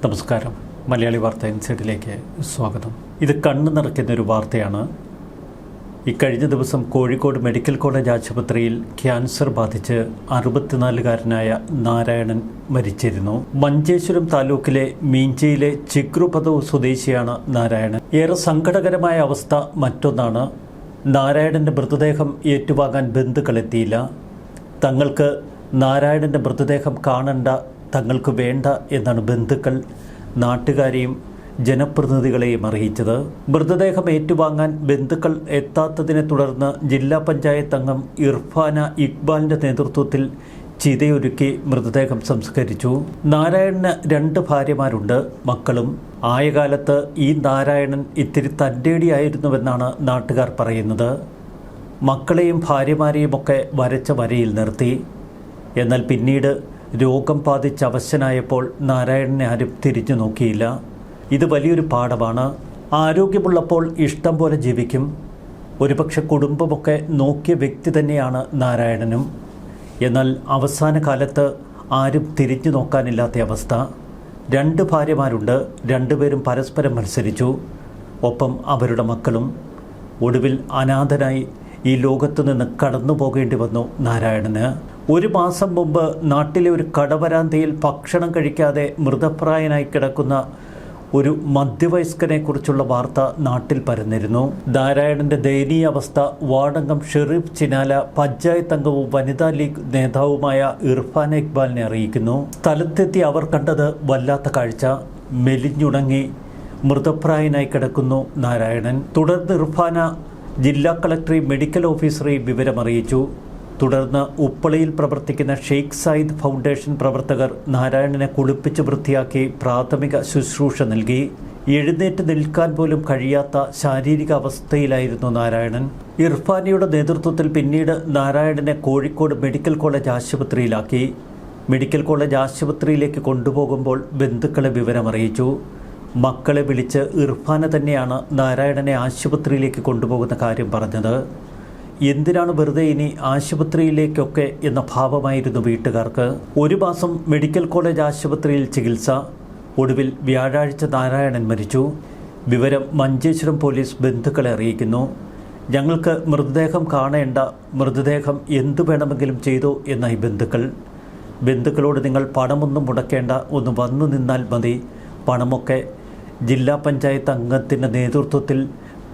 നമസ്കാരം. മലയാളി വാർത്ത ഇൻസൈഡിലേക്ക് സ്വാഗതം. ഇത് കണ്ണു നിറയ്ക്കുന്നൊരു വാർത്തയാണ്. ഇക്കഴിഞ്ഞ ദിവസം കോഴിക്കോട് മെഡിക്കൽ കോളേജ് ആശുപത്രിയിൽ ക്യാൻസർ ബാധിച്ച് 64-കാരനായ നാരായണൻ മരിച്ചിരുന്നു. മഞ്ചേശ്വരം താലൂക്കിലെ മീഞ്ചയിലെ ചിക്രുപദവ് സ്വദേശിയാണ് നാരായണൻ. ഏറെ സങ്കടകരമായ അവസ്ഥ മറ്റൊന്നാണ്. നാരായണൻ്റെ മൃതദേഹം ഏറ്റുവാങ്ങാൻ ബന്ധുക്കളെത്തിയില്ല. തങ്ങൾക്ക് നാരായണൻ്റെ മൃതദേഹം കാണണ്ട, തങ്ങൾക്ക് വേണ്ട എന്നാണ് ബന്ധുക്കൾ നാട്ടുകാരെയും ജനപ്രതിനിധികളെയും അറിയിച്ചത്. മൃതദേഹം ഏറ്റുവാങ്ങാൻ ബന്ധുക്കൾ എത്താത്തതിനെ തുടർന്ന് ജില്ലാ പഞ്ചായത്ത് അംഗം ഇർഫാന ഇക്ബാലിൻ്റെ നേതൃത്വത്തിൽ ചിതയൊരുക്കി മൃതദേഹം സംസ്കരിച്ചു. നാരായണന് 2 ഭാര്യമാരുണ്ട്, മക്കളും. ആയ കാലത്ത് ഈ നാരായണൻ ഇത്തിരി തൻ്റേടിയായിരുന്നുവെന്നാണ് നാട്ടുകാർ പറയുന്നത്. മക്കളെയും ഭാര്യമാരെയുമൊക്കെ വരച്ച വരയിൽ നിർത്തി. എന്നാൽ പിന്നീട് രോഗം ബാധിച്ച് അവശനായപ്പോൾ നാരായണനെ ആരും തിരിഞ്ഞു നോക്കിയില്ല. ഇത് വലിയൊരു പാഠമാണ്. ആരോഗ്യമുള്ളപ്പോൾ ഇഷ്ടം പോലെ ജീവിക്കും. ഒരുപക്ഷെ കുടുംബമൊക്കെ നോക്കിയ വ്യക്തി തന്നെയാണ് നാരായണനും. എന്നാൽ അവസാന കാലത്ത് ആരും തിരിഞ്ഞു നോക്കാനില്ലാത്ത അവസ്ഥ. 2 ഭാര്യമാരുണ്ട്, 2 പേരും പരസ്പരം മത്സരിച്ചു. ഒപ്പം അവരുടെ മക്കളും. ഒടുവിൽ അനാഥനായി ഈ ലോകത്തു നിന്ന് കടന്നു പോകേണ്ടി വന്നു നാരായണന്. 1 മാസം മുമ്പ് നാട്ടിലെ ഒരു കടവരാന്തയിൽ ഭക്ഷണം കഴിക്കാതെ മൃതപ്രായനായി കിടക്കുന്ന ഒരു മധ്യവയസ്കനെക്കുറിച്ചുള്ള വാർത്ത നാട്ടിൽ പരന്നിരുന്നു. നാരായണൻ്റെ ദയനീയ അവസ്ഥ വാർഡംഗം ഷെറീഫ് ചിനാല, പഞ്ചായത്ത് അംഗവും വനിതാ ലീഗ് നേതാവുമായ ഇർഫാന ഇക്ബാലിനെ അറിയിക്കുന്നു. സ്ഥലത്തെത്തി അവർ കണ്ടത് വല്ലാത്ത കാഴ്ച. മെലിഞ്ഞുണങ്ങി മൃതപ്രായനായി കിടക്കുന്നു നാരായണൻ. തുടർന്ന് ഇർഫാന ജില്ലാ കളക്ടറെയും മെഡിക്കൽ ഓഫീസറെയും വിവരമറിയിച്ചു. തുടർന്ന് ഉപ്പളയിൽ പ്രവർത്തിക്കുന്ന ഷെയ്ഖ് സായിദ് ഫൗണ്ടേഷൻ പ്രവർത്തകർ നാരായണനെ കുളിപ്പിച്ച് വൃത്തിയാക്കി പ്രാഥമിക ശുശ്രൂഷ നൽകി. എഴുന്നേറ്റ് നിൽക്കാൻ പോലും കഴിയാത്ത ശാരീരിക അവസ്ഥയിലായിരുന്നു നാരായണൻ. ഇർഫാനയുടെ നേതൃത്വത്തിൽ പിന്നീട് നാരായണനെ കോഴിക്കോട് മെഡിക്കൽ കോളേജ് ആശുപത്രിയിലാക്കി. മെഡിക്കൽ കോളേജ് ആശുപത്രിയിലേക്ക് കൊണ്ടുപോകുമ്പോൾ ബന്ധുക്കളെ വിവരമറിയിച്ചു. മക്കളെ വിളിച്ച് ഇർഫാന തന്നെയാണ് നാരായണനെ ആശുപത്രിയിലേക്ക് കൊണ്ടുപോകുന്ന കാര്യം പറഞ്ഞത്. എന്തിനാണ് വെറുതെ ഇനി ആശുപത്രിയിലേക്കൊക്കെ എന്ന ഭാവമായിരുന്നു വീട്ടുകാർക്ക്. 1 മാസം മെഡിക്കൽ കോളേജ് ആശുപത്രിയിൽ ചികിത്സ. ഒടുവിൽ വ്യാഴാഴ്ച നാരായണൻ മരിച്ചു. വിവരം മഞ്ചേശ്വരം പോലീസ് ബന്ധുക്കളെ അറിയിക്കുന്നു. ഞങ്ങൾക്ക് മൃതദേഹം കാണേണ്ട, മൃതദേഹം എന്തു വേണമെങ്കിലും ചെയ്തു എന്നായി ബന്ധുക്കൾ. ബന്ധുക്കളോട് നിങ്ങൾ പണമൊന്നും മുടക്കേണ്ട, ഒന്ന് വന്നു നിന്നാൽ മതി. പണമൊക്കെ ജില്ലാ പഞ്ചായത്ത് അംഗത്തിൻ്റെ നേതൃത്വത്തിൽ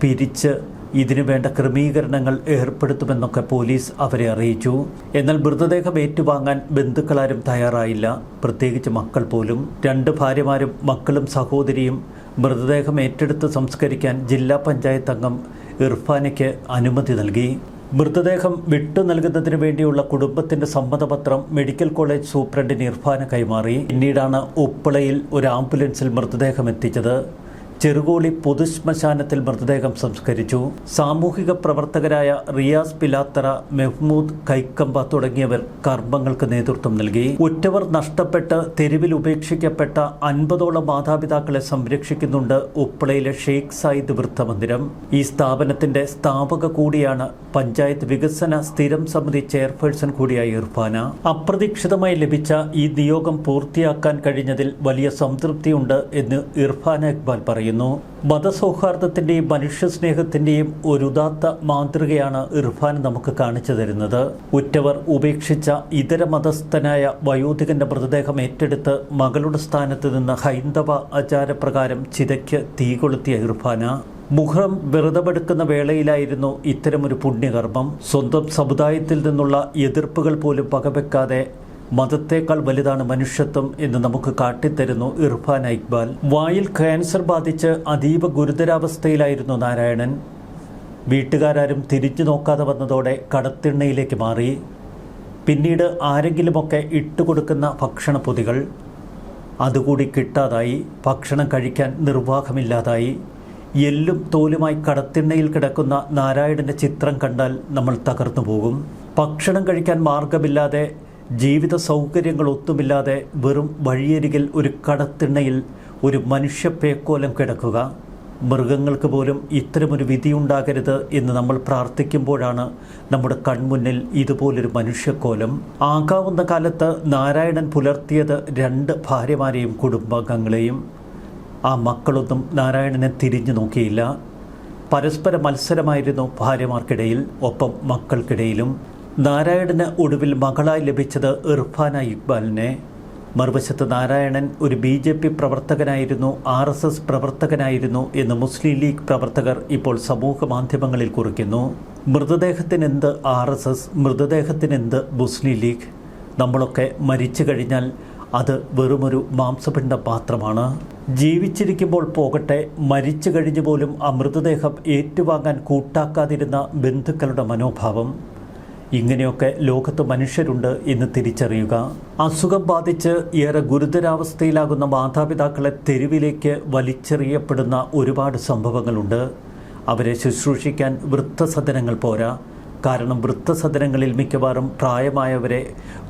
പിരിച്ച് ഇതിനു വേണ്ട ക്രമീകരണങ്ങൾ ഏർപ്പെടുത്തുമെന്നൊക്കെ പോലീസ് അവരെ അറിയിച്ചു. എന്നാൽ മൃതദേഹം ഏറ്റുവാങ്ങാൻ ബന്ധുക്കളാരും തയ്യാറായില്ല, പ്രത്യേകിച്ച് മക്കൾ പോലും. 2 ഭാര്യമാരും മക്കളും സഹോദരിയും മൃതദേഹം ഏറ്റെടുത്ത് സംസ്കരിക്കാൻ ജില്ലാ പഞ്ചായത്ത് അംഗം ഇർഫാനയ്ക്ക് അനുമതി നൽകി. മൃതദേഹം വിട്ടു നൽകുന്നതിന് വേണ്ടിയുള്ള കുടുംബത്തിൻ്റെ സമ്മതപത്രം മെഡിക്കൽ കോളേജ് സൂപ്രണ്ടിന് ഇർഫാന കൈമാറി. പിന്നീടാണ് ഉപ്പളയിൽ ഒരു ആംബുലൻസിൽ മൃതദേഹം എത്തിച്ചത്. ചെറുകോളി പൊതുശ്മശാനത്തിൽ മൃതദേഹം സംസ്കരിച്ചു. സാമൂഹിക പ്രവർത്തകരായ റിയാസ് പിലാത്തറ, മെഹ്മൂദ് കൈക്കമ്പ തുടങ്ങിയവർ കർമ്മങ്ങൾക്ക് നേതൃത്വം നൽകി. ഉറ്റവർ നഷ്ടപ്പെട്ട് തെരുവിൽ ഉപേക്ഷിക്കപ്പെട്ട 50ഓളം മാതാപിതാക്കളെ സംരക്ഷിക്കുന്നുണ്ട് ഉപ്പളയിലെ ഷെയ്ഖ് സായിദ് വൃദ്ധമന്ദിരം. ഈ സ്ഥാപനത്തിന്റെ സ്ഥാപക കൂടിയാണ് പഞ്ചായത്ത് വികസന സ്ഥിരം സമിതി ചെയർപേഴ്സൺ കൂടിയായ ഇർഫാന. അപ്രതീക്ഷിതമായി ലഭിച്ച ഈ നിയോഗം പൂർത്തിയാക്കാൻ കഴിഞ്ഞതിൽ വലിയ സംതൃപ്തിയുണ്ട് എന്ന് ഇർഫാന ഇക്ബാൽ പറയുന്നു. മതസൗഹാർദ്ദത്തിന്റെയും മനുഷ്യസ്നേഹത്തിന്റെയും ഒരു ഉദാത്ത മാതൃകയാണ് ഇർഫാൻ നമുക്ക് കാണിച്ചു തരുന്നത്. ഉറ്റവർ ഉപേക്ഷിച്ച ഇതര മതസ്ഥനായ വയോധികന്റെ മൃതദേഹം ഏറ്റെടുത്ത് മകളുടെ സ്ഥാനത്ത് നിന്ന് ഹൈന്ദവ ആചാരപ്രകാരം ചിതയ്ക്ക് തീ കൊളുത്തിയ ഇർഫാന മുഹറം വ്രതമെടുക്കുന്ന വേളയിലായിരുന്നു ഇത്തരമൊരു പുണ്യകർമ്മം. സ്വന്തം സമുദായത്തിൽ നിന്നുള്ള എതിർപ്പുകൾ പോലും വകവെക്കാതെ മതത്തേക്കാൾ വലുതാണ് മനുഷ്യത്വം എന്ന് നമുക്ക് കാട്ടിത്തരുന്നു ഇർഫാന ഇക്ബാൽ. വായിൽ ക്യാൻസർ ബാധിച്ച് അതീവ ഗുരുതരാവസ്ഥയിലായിരുന്നു നാരായണൻ. വീട്ടുകാരും തിരിഞ്ഞു നോക്കാതെ വന്നതോടെ കടത്തിണ്ണയിലേക്ക് മാറി. പിന്നീട് ആരെങ്കിലുമൊക്കെ ഇട്ടുകൊടുക്കുന്ന ഭക്ഷണപ്പൊതികൾ അതുകൂടി കിട്ടാതായി. ഭക്ഷണം കഴിക്കാൻ നിർവാഹമില്ലാതായി. എല്ലും തോലുമായി കടത്തിണ്ണയിൽ കിടക്കുന്ന നാരായണൻ്റെ ചിത്രം കണ്ടാൽ നമ്മൾ തകർന്നു പോകും. ഭക്ഷണം കഴിക്കാൻ മാർഗമില്ലാതെ, ജീവിത സൗകര്യങ്ങളൊത്തുമില്ലാതെ വെറും വഴിയരികിൽ ഒരു കടത്തിണ്ണയിൽ ഒരു മനുഷ്യപ്പേക്കോലം കിടക്കുക. മൃഗങ്ങൾക്ക് പോലും ഇത്തരമൊരു വിധിയുണ്ടാകരുത് എന്ന് നമ്മൾ പ്രാർത്ഥിക്കുമ്പോഴാണ് നമ്മുടെ കൺമുന്നിൽ ഇതുപോലൊരു മനുഷ്യക്കോലം. ആകാവുന്ന കാലത്ത് നാരായണൻ പുലർത്തിയത് 2 ഭാര്യമാരെയും കുടുംബാംഗങ്ങളെയും. ആ മക്കളൊന്നും നാരായണനെ തിരിഞ്ഞു നോക്കിയില്ല. പരസ്പര മത്സരമായിരുന്നു ഭാര്യമാർക്കിടയിൽ, ഒപ്പം മക്കൾക്കിടയിലും. നാരായണന് ഒടുവിൽ മകളായി ലഭിച്ചത് ഇർഫാന ഇക്ബാലിനെ. മറുവശത്ത് നാരായണൻ ഒരു BJP പ്രവർത്തകനായിരുന്നു, RSS പ്രവർത്തകനായിരുന്നു എന്ന് മുസ്ലിം ലീഗ് പ്രവർത്തകർ ഇപ്പോൾ സമൂഹ മാധ്യമങ്ങളിൽ കുറിക്കുന്നു. മൃതദേഹത്തിനെന്ത് RSS, മൃതദേഹത്തിനെന്ത് മുസ്ലിം ലീഗ്? നമ്മളൊക്കെ മരിച്ചു കഴിഞ്ഞാൽ അത് വെറുമൊരു മാംസപിണ്ഡം മാത്രമാണ്. ജീവിച്ചിരിക്കുമ്പോൾ പോകട്ടെ, മരിച്ചു കഴിഞ്ഞു പോലും ആ മൃതദേഹം ഏറ്റുവാങ്ങാൻ കൂട്ടാക്കാതിരുന്ന ബന്ധുക്കളുടെ മനോഭാവം. ഇങ്ങനെയൊക്കെ ലോകത്ത് മനുഷ്യരുണ്ട് എന്ന് തിരിച്ചറിയുക. അസുഖം ബാധിച്ച് ഏറെ ഗുരുതരാവസ്ഥയിലാകുന്ന മാതാപിതാക്കളെ തെരുവിലേക്ക് വലിച്ചെറിയപ്പെടുന്ന ഒരുപാട് സംഭവങ്ങളുണ്ട്. അവരെ ശുശ്രൂഷിക്കാൻ വൃദ്ധസദനങ്ങൾ പോരാ. കാരണം വൃദ്ധസദനങ്ങളിൽ മിക്കവാറും പ്രായമായവരെ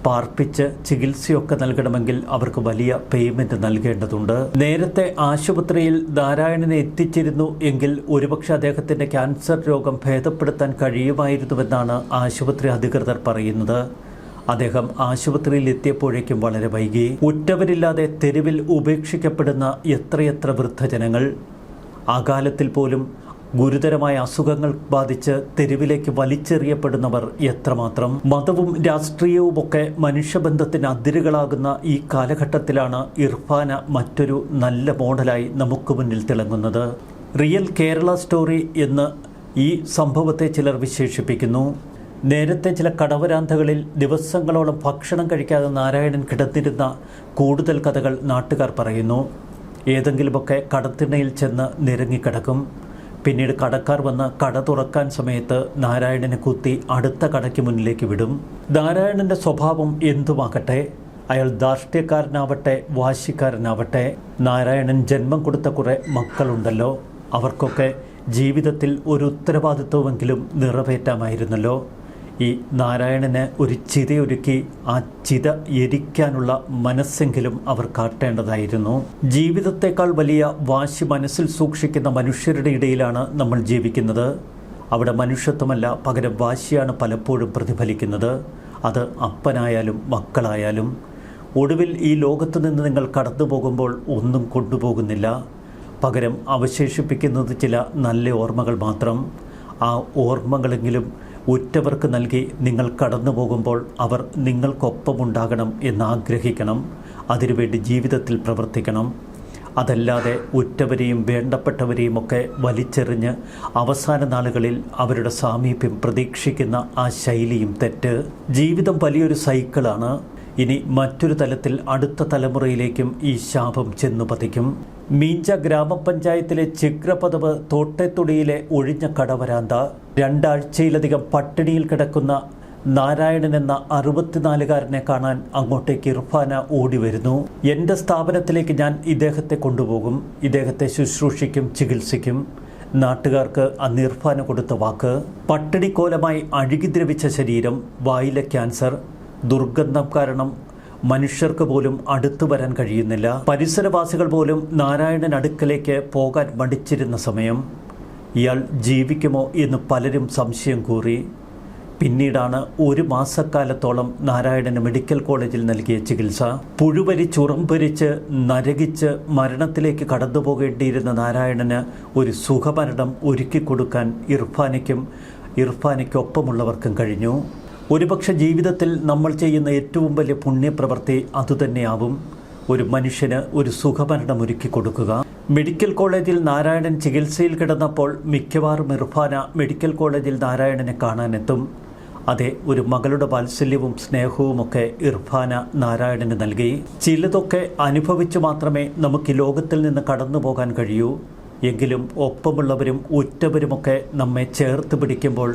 പാർപ്പിച്ച് ചികിത്സയൊക്കെ നൽകണമെങ്കിൽ അവർക്ക് വലിയ പേയ്മെൻറ്റ് നൽകേണ്ടതുണ്ട്. നേരത്തെ ആശുപത്രിയിൽ നാരായണനെ എത്തിച്ചിരുന്നു എങ്കിൽ ഒരുപക്ഷെ അദ്ദേഹത്തിൻ്റെ ക്യാൻസർ രോഗം ഭേദപ്പെടുത്താൻ കഴിയുമായിരുന്നുവെന്നാണ് ആശുപത്രി അധികൃതർ പറയുന്നത്. അദ്ദേഹം ആശുപത്രിയിൽ എത്തിയപ്പോഴേക്കും വളരെ വൈകി. ഉറ്റവരില്ലാതെ തെരുവിൽ ഉപേക്ഷിക്കപ്പെടുന്ന എത്രയെത്ര വൃദ്ധജനങ്ങൾ. ആ കാലത്തിൽ പോലും ഗുരുതരമായ അസുഖങ്ങൾ ബാധിച്ച് തെരുവിലേക്ക് വലിച്ചെറിയപ്പെടുന്നവർ എത്രമാത്രം. മതവും രാഷ്ട്രീയവുമൊക്കെ മനുഷ്യബന്ധത്തിന് അതിരുകളാകുന്ന ഈ കാലഘട്ടത്തിലാണ് ഇർഫാന മറ്റൊരു നല്ല മോഡലായി നമുക്ക് മുന്നിൽ തിളങ്ങുന്നത്. റിയൽ കേരള സ്റ്റോറി എന്ന് ഈ സംഭവത്തെ ചിലർ വിശേഷിപ്പിക്കുന്നു. നേരത്തെ ചില കടവരാന്തകളിൽ ദിവസങ്ങളോളം ഭക്ഷണം കഴിക്കാതെ നാരായണൻ കിടന്നിരുന്ന കൂടുതൽ കഥകൾ നാട്ടുകാർ പറയുന്നു. ഏതെങ്കിലുമൊക്കെ കടത്തിണ്ണയിൽ ചെന്ന് നിരങ്ങിക്കിടക്കും. പിന്നീട് കടക്കാർ വന്ന് കട തുറക്കാൻ സമയത്ത് നാരായണനെ കുത്തി അടുത്ത കടയ്ക്ക് മുന്നിലേക്ക് വിടും. നാരായണൻ്റെ സ്വഭാവം എന്തുമാകട്ടെ, അയാൾ ധാർഷ്ട്യക്കാരനാവട്ടെ വാശിക്കാരനാവട്ടെ, നാരായണൻ ജന്മം കൊടുത്ത കുറേ മക്കളുണ്ടല്ലോ, അവർക്കൊക്കെ ജീവിതത്തിൽ ഒരു ഉത്തരവാദിത്വമെങ്കിലും നിറവേറ്റാമായിരുന്നല്ലോ. ഈ നാരായണന് ഒരു ചിതയൊരുക്കി ആ ചിത എരിക്കാനുള്ള മനസ്സെങ്കിലും അവർ കാട്ടേണ്ടതായിരുന്നു. ജീവിതത്തെക്കാൾ വലിയ വാശി മനസ്സിൽ സൂക്ഷിക്കുന്ന മനുഷ്യരുടെ ഇടയിലാണ് നമ്മൾ ജീവിക്കുന്നത്. അവിടെ മനുഷ്യത്വമല്ല, പകരം വാശിയാണ് പലപ്പോഴും പ്രതിഫലിക്കുന്നത്. അത് അപ്പനായാലും മക്കളായാലും. ഒടുവിൽ ഈ ലോകത്ത് നിന്ന് നിങ്ങൾ കടന്നു പോകുമ്പോൾ ഒന്നും കൊണ്ടുപോകുന്നില്ല, പകരം അവശേഷിപ്പിക്കുന്നത് ചില നല്ല ഓർമ്മകൾ മാത്രം. ആ ഓർമ്മകളെങ്കിലും ഉറ്റവർക്ക് നൽകി നിങ്ങൾ കടന്നു പോകുമ്പോൾ അവർ നിങ്ങൾക്കൊപ്പമുണ്ടാകണം എന്നാഗ്രഹിക്കണം. അതിനുവേണ്ടി ജീവിതത്തിൽ പ്രവർത്തിക്കണം. അതല്ലാതെ ഉറ്റവരെയും വേണ്ടപ്പെട്ടവരെയും ഒക്കെ വലിച്ചെറിഞ്ഞ് അവസാന നാളുകളിൽ അവരുടെ സാമീപ്യം പ്രതീക്ഷിക്കുന്ന ആ ശൈലിയും തെറ്റ്. ജീവിതം വലിയൊരു സൈക്കിളാണ്. ഇനി മറ്റൊരു തലത്തിൽ അടുത്ത തലമുറയിലേക്കും ഈ ശാപം ചെന്നു പതിക്കും. മീഞ്ച ഗ്രാമപഞ്ചായത്തിലെ ചിഗ്രപദവ് തോട്ടത്തൊടിയിലെ ഒഴിഞ്ഞ കടവരാന്ത. 2 ആഴ്ചയിലധികം പട്ടിണിയിൽ കിടക്കുന്ന നാരായണൻ എന്ന 64-കാരനെ കാണാൻ അങ്ങോട്ടേക്ക് ഇർഫാന ഓടി വരുന്നു. എൻ്റെ സ്ഥാപനത്തിലേക്ക് ഞാൻ ഇദ്ദേഹത്തെ കൊണ്ടുപോകും, ഇദ്ദേഹത്തെ ശുശ്രൂഷിക്കും, ചികിത്സിക്കും. നാട്ടുകാർക്ക് അന്ന് ഇർഫാന കൊടുത്ത വാക്ക്. പട്ടിണിക്കോലമായി അഴുകിദ്രവിച്ച ശരീരം, വായിലെ ക്യാൻസർ, ദുർഗന്ധം കാരണം മനുഷ്യർക്ക് പോലും അടുത്തു വരാൻ കഴിയുന്നില്ല. പരിസരവാസികൾ പോലും നാരായണൻ അടുക്കലേക്ക് പോകാൻ മടിച്ചിരുന്ന സമയം ഇയാൾ ജീവിക്കുമോ എന്ന് പലരും സംശയം കൂറി. പിന്നീടാണ് 1 മാസക്കാലത്തോളം നാരായണന് മെഡിക്കൽ കോളേജിൽ നൽകിയ ചികിത്സ. പുഴുവരിച്ചുറംപരിച്ച് നരകിച്ച് മരണത്തിലേക്ക് കടന്നു പോകേണ്ടിയിരുന്ന നാരായണന് ഒരു സുഖമരണം ഒരുക്കിക്കൊടുക്കാൻ ഇർഫാനയ്ക്കൊപ്പമുള്ളവർക്കും കഴിഞ്ഞു. ഒരുപക്ഷെ ജീവിതത്തിൽ നമ്മൾ ചെയ്യുന്ന ഏറ്റവും വലിയ പുണ്യപ്രവൃത്തി അതുതന്നെയാവും, ഒരു മനുഷ്യന് ഒരു സുഖമരണം ഒരുക്കി കൊടുക്കുക. മെഡിക്കൽ കോളേജിൽ നാരായണൻ ചികിത്സയിൽ കിടന്നപ്പോൾ മിക്കവാറും ഇർഫാന മെഡിക്കൽ കോളേജിൽ നാരായണനെ കാണാനെത്തും. അതെ, ഒരു മകളുടെ വാത്സല്യവും സ്നേഹവുമൊക്കെ ഇർഫാന നാരായണന് നൽകി. ചിലതൊക്കെ അനുഭവിച്ചു മാത്രമേ നമുക്ക് ലോകത്തിൽ നിന്ന് കടന്നു പോകാൻ കഴിയൂ. എങ്കിലും ഒപ്പമുള്ളവരും ഉറ്റവരുമൊക്കെ നമ്മെ ചേർത്ത് പിടിക്കുമ്പോൾ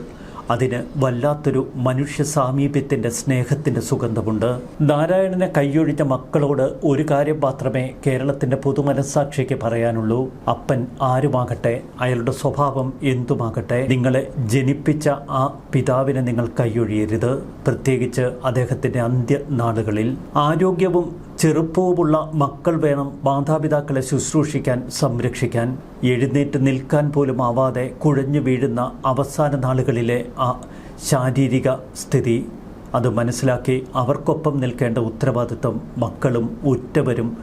അതിന് വല്ലാത്തൊരു മനുഷ്യ സാമീപ്യത്തിൻ്റെ സ്നേഹത്തിൻ്റെ സുഗന്ധമുണ്ട്. നാരായണനെ കൈയൊഴിഞ്ഞ മക്കളോട് ഒരു കാര്യം മാത്രമേ കേരളത്തിൻ്റെ പൊതുമനസ്സാക്ഷിക്ക് പറയാനുള്ളൂ. അപ്പൻ ആരുമാകട്ടെ, അയാളുടെ സ്വഭാവം എന്തുമാകട്ടെ, നിങ്ങളെ ജനിപ്പിച്ച ആ പിതാവിനെ നിങ്ങൾ കൈയൊഴിയരുത്. പ്രത്യേകിച്ച് അദ്ദേഹത്തിൻ്റെ അന്ത്യനാളുകളിൽ. ആരോഗ്യവും ചെറുപ്പവുമുള്ള മക്കൾ വേണം മാതാപിതാക്കളെ ശുശ്രൂഷിക്കാൻ, സംരക്ഷിക്കാൻ. എഴുന്നേറ്റ് നിൽക്കാൻ പോലും ആവാതെ കുഴഞ്ഞു വീഴുന്ന അവസാന നാളുകളിലെ ആ ശാരീരിക സ്ഥിതി അത് മനസ്സിലാക്കി അവർക്കൊപ്പം നിൽക്കേണ്ട ഉത്തരവാദിത്വം മക്കളും ഉറ്റവരും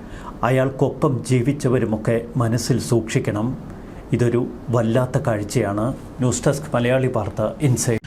അയാൾക്കൊപ്പം ജീവിച്ചവരുമൊക്കെ മനസ്സിൽ സൂക്ഷിക്കണം. ഇതൊരു വല്ലാത്ത കാഴ്ചയാണ്. ന്യൂസ് ഡെസ്ക് മലയാളി വാർത്ത ഇൻസൈഡ്.